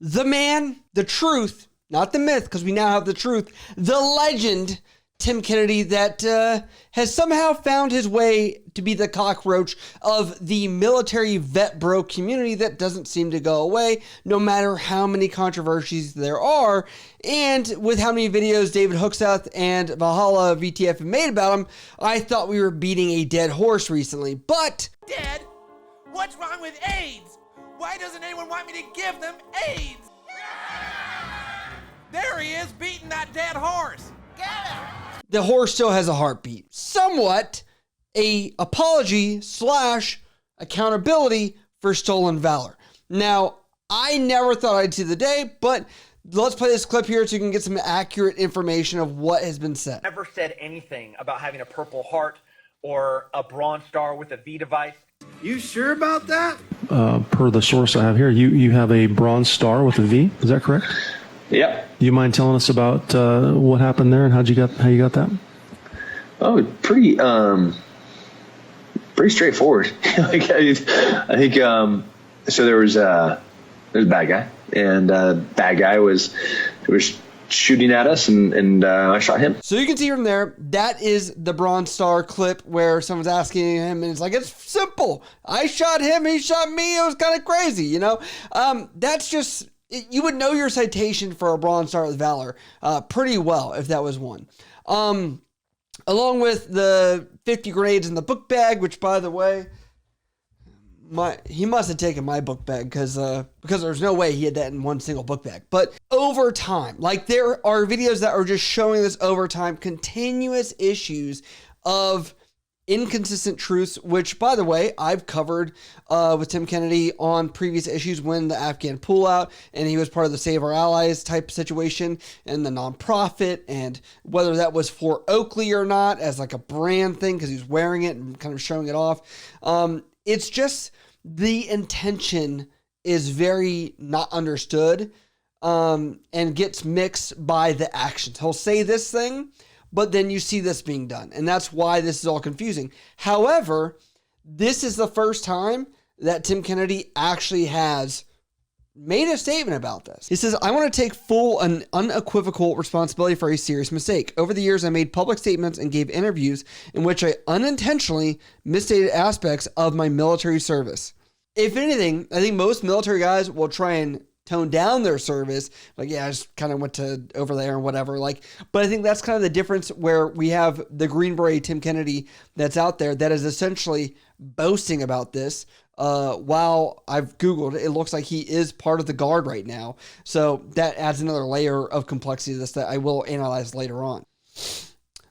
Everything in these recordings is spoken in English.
The man, the truth, not the myth, because we now have the truth, the legend, Tim Kennedy, that has somehow found his way to be the cockroach of the military vet bro community that doesn't seem to go away, no matter how many controversies there are. And with how many videos David Hooksath and Valhalla VTF have made about him, I thought we were beating a dead horse recently. But Dad, what's wrong with AIDS? Why doesn't anyone want me to give them AIDS? There he is, beating that dead horse. Get him! the horse still has a heartbeat. Somewhat a apology / accountability for stolen valor. Now, I never thought I'd see the day, but let's play this clip here so you can get some accurate information of what has been said. Never said anything about having a Purple Heart or a Bronze Star with a V device. You sure about that? Per the source I have here, you have a Bronze Star with a V. Is that correct? Yep. Do you mind telling us about what happened there and how you got that? Oh, pretty straightforward. I think so. There was a bad guy, and bad guy was shooting at us, and I shot him. So you can see from there, that is the Bronze Star clip where someone's asking him, and it's like, it's simple. I shot him, he shot me. It was kind of crazy, you know? That's just, you would know your citation for a Bronze Star with Valor pretty well if that was one. Along with the 50 grenades in the book bag, which, by the way, he must have taken my book bag because there's no way he had that in one single book bag. But over time, like there are videos that are just showing this over time, continuous issues of inconsistent truths, which, by the way, I've covered with Tim Kennedy on previous issues when the Afghan pullout and he was part of the Save Our Allies type situation and the nonprofit, and whether that was for Oakley or not as like a brand thing because he was wearing it and kind of showing it off. It's just the intention is very not understood and gets mixed by the actions. He'll say this thing, but then you see this being done. And that's why this is all confusing. However, this is the first time that Tim Kennedy actually has made a statement about this. He says, I want to take full and unequivocal responsibility for a serious mistake. Over the years, I made public statements and gave interviews in which I unintentionally misstated aspects of my military service. If anything, I think most military guys will try and tone down their service. Like, yeah, I just kind of went to over there and whatever. Like, but I think that's kind of the difference where we have the Green Beret Tim Kennedy that's out there that is essentially boasting about this. While I've Googled, it looks like he is part of the Guard right now. So that adds another layer of complexity to this that I will analyze later on.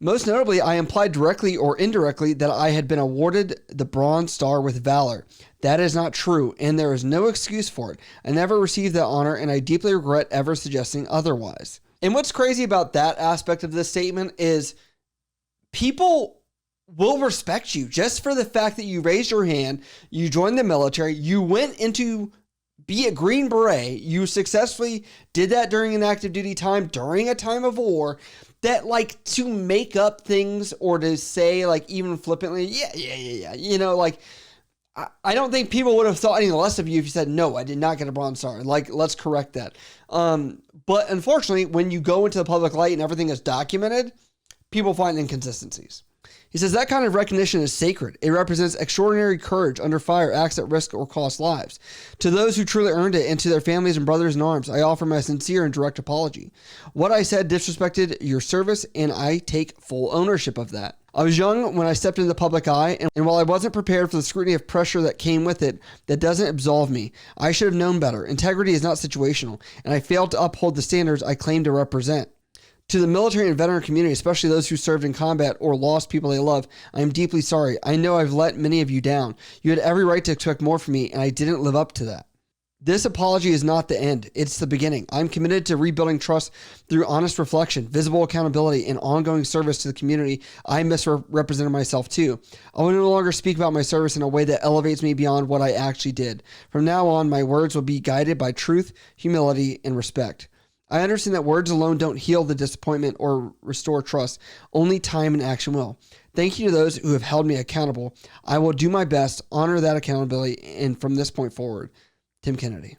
Most notably, I implied directly or indirectly that I had been awarded the Bronze Star with Valor. That is not true, and there is no excuse for it. I never received that honor, and I deeply regret ever suggesting otherwise. And what's crazy about that aspect of this statement is people will respect you just for the fact that you raised your hand, you joined the military, you went into be a Green Beret, you successfully did that during an active duty time, during a time of war, that like to make up things or to say like even flippantly, yeah, you know, like I don't think people would have thought any less of you if you said, no, I did not get a Bronze Star. Like, let's correct that. But unfortunately, when you go into the public light and everything is documented, people find inconsistencies. He says that kind of recognition is sacred. It represents extraordinary courage under fire, acts at risk, or cost lives. To those who truly earned it and to their families and brothers in arms, I offer my sincere and direct apology. What I said disrespected your service, and I take full ownership of that. I was young when I stepped into the public eye, and while I wasn't prepared for the scrutiny of pressure that came with it, that doesn't absolve me. I should have known better. Integrity is not situational, and I failed to uphold the standards I claim to represent. To the military and veteran community, especially those who served in combat or lost people they love, I am deeply sorry. I know I've let many of you down. You had every right to expect more from me, and I didn't live up to that. This apology is not the end. It's the beginning. I'm committed to rebuilding trust through honest reflection, visible accountability, and ongoing service to the community I misrepresented myself to. I will no longer speak about my service in a way that elevates me beyond what I actually did. From now on, my words will be guided by truth, humility, and respect. I understand that words alone don't heal the disappointment or restore trust. Only time and action will. Thank you to those who have held me accountable. I will do my best, honor that accountability, and from this point forward, Tim Kennedy.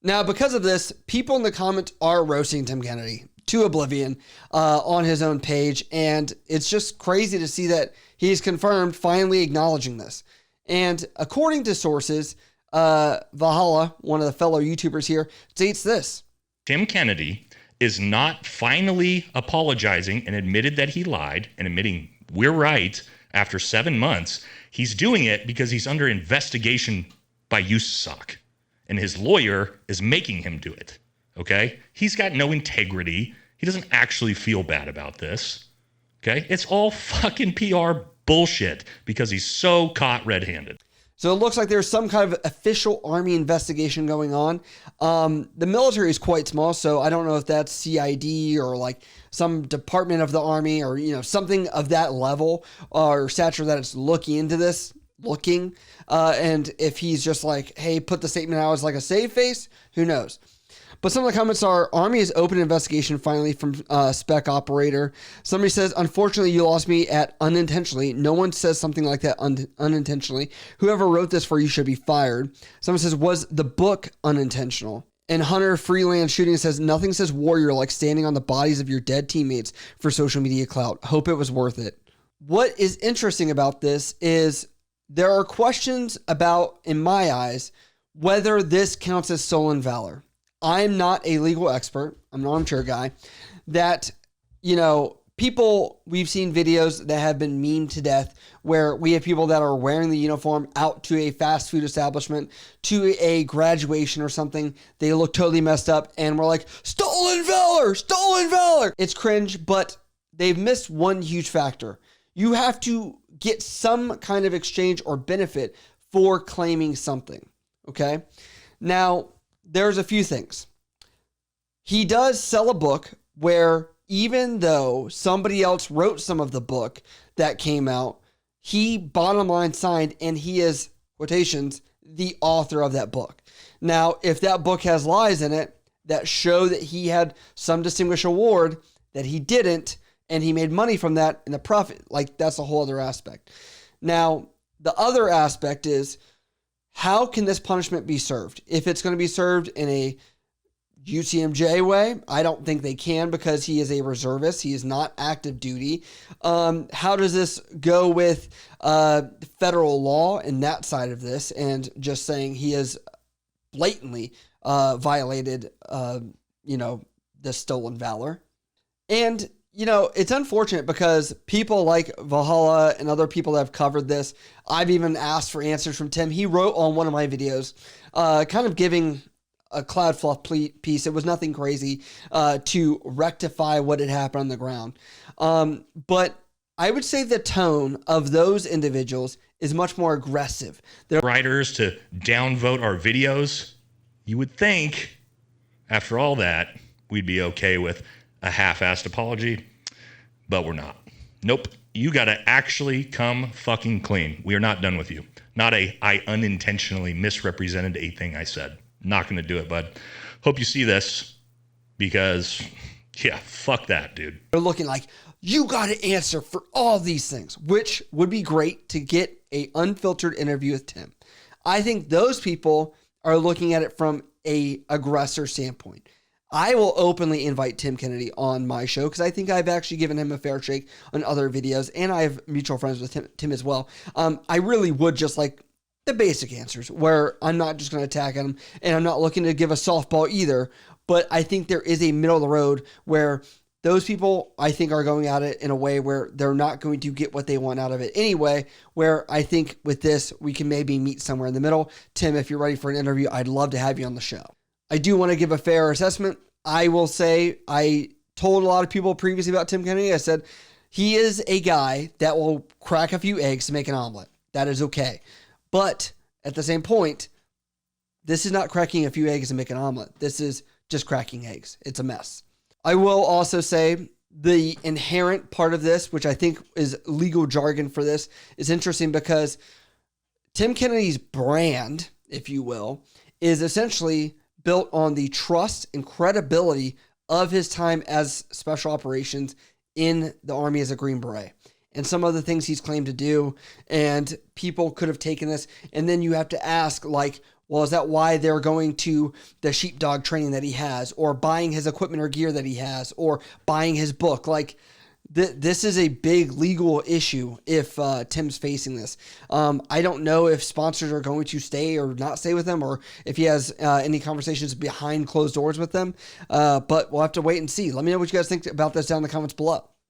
Now, because of this, people in the comments are roasting Tim Kennedy to oblivion on his own page. And it's just crazy to see that he's confirmed finally acknowledging this. And according to sources, Valhalla, one of the fellow YouTubers here, states this. Tim Kennedy is not finally apologizing and admitted that he lied and admitting we're right after 7 months. He's doing it because he's under investigation by USAC, and his lawyer is making him do it. Okay? He's got no integrity. He doesn't actually feel bad about this. Okay? It's all fucking PR bullshit because he's so caught red-handed. So it looks like there's some kind of official Army investigation going on. The military is quite small, so I don't know if that's CID or like some department of the Army or, you know, something of that level or stature that it's looking into this, and if he's just like, hey, put the statement out as like a save face, who knows? But some of the comments are, Army has opened investigation finally from spec operator. Somebody says, unfortunately, you lost me at unintentionally. No one says something like that unintentionally. Whoever wrote this for you should be fired. Someone says, was the book unintentional? And Hunter Freeland Shooting says, nothing says warrior like standing on the bodies of your dead teammates for social media clout. Hope it was worth it. What is interesting about this is there are questions about, in my eyes, whether this counts as stolen valor. I'm not a legal expert. I'm an armchair guy. That, you know, people, we've seen videos that have been memed to death where we have people that are wearing the uniform out to a fast food establishment, to a graduation or something. They look totally messed up and we're like, stolen valor, stolen valor. It's cringe, but they've missed one huge factor. You have to get some kind of exchange or benefit for claiming something. Okay. Now, there's a few things. He does sell a book where even though somebody else wrote some of the book that came out, he bottom line signed and he is, quotations, the author of that book. Now, if that book has lies in it that show that he had some distinguished award that he didn't, and he made money from that and the profit, like that's a whole other aspect. Now, the other aspect is, how can this punishment be served? If it's going to be served in a UCMJ way, I don't think they can because he is a reservist. He is not active duty. How does this go with federal law and that side of this and just saying he has blatantly violated, the stolen valor? And it's unfortunate because people like Valhalla and other people that have covered this, I've even asked for answers from Tim. He wrote on one of my videos, kind of giving a cloud fluff piece. It was nothing crazy to rectify what had happened on the ground. But I would say the tone of those individuals is much more aggressive. They're writers to downvote our videos. You would think, after all that, we'd be okay with a half-assed apology, but we're not. Nope. You got to actually come fucking clean. We are not done with you. Not I unintentionally misrepresented a thing I said. Not going to do it, bud. Hope you see this because, yeah, fuck that, dude. They're looking like, you got to answer for all these things, which would be great to get a unfiltered interview with Tim. I think those people are looking at it from a aggressor standpoint. I will openly invite Tim Kennedy on my show because I think I've actually given him a fair shake on other videos, and I have mutual friends with Tim as well. I really would just like the basic answers where I'm not just going to attack him, and I'm not looking to give a softball either, but I think there is a middle of the road where those people, I think, are going at it in a way where they're not going to get what they want out of it anyway, where I think with this, we can maybe meet somewhere in the middle. Tim, if you're ready for an interview, I'd love to have you on the show. I do want to give a fair assessment. I will say I told a lot of people previously about Tim Kennedy. I said he is a guy that will crack a few eggs to make an omelet. That is okay. But at the same point, this is not cracking a few eggs to make an omelet. This is just cracking eggs. It's a mess. I will also say the inherent part of this, which I think is legal jargon for this, is interesting because Tim Kennedy's brand, if you will, is essentially built on the trust and credibility of his time as special operations in the Army as a Green Beret and some of the things he's claimed to do. And people could have taken this. And then you have to ask, like, Well, is that why they're going to the sheepdog training that he has, or buying his equipment or gear that he has, or buying his book? Like, this is a big legal issue if Tim's facing this. I don't know if sponsors are going to stay or not stay with him, or if he has any conversations behind closed doors with them. But we'll have to wait and see. Let me know what you guys think about this down in the comments below.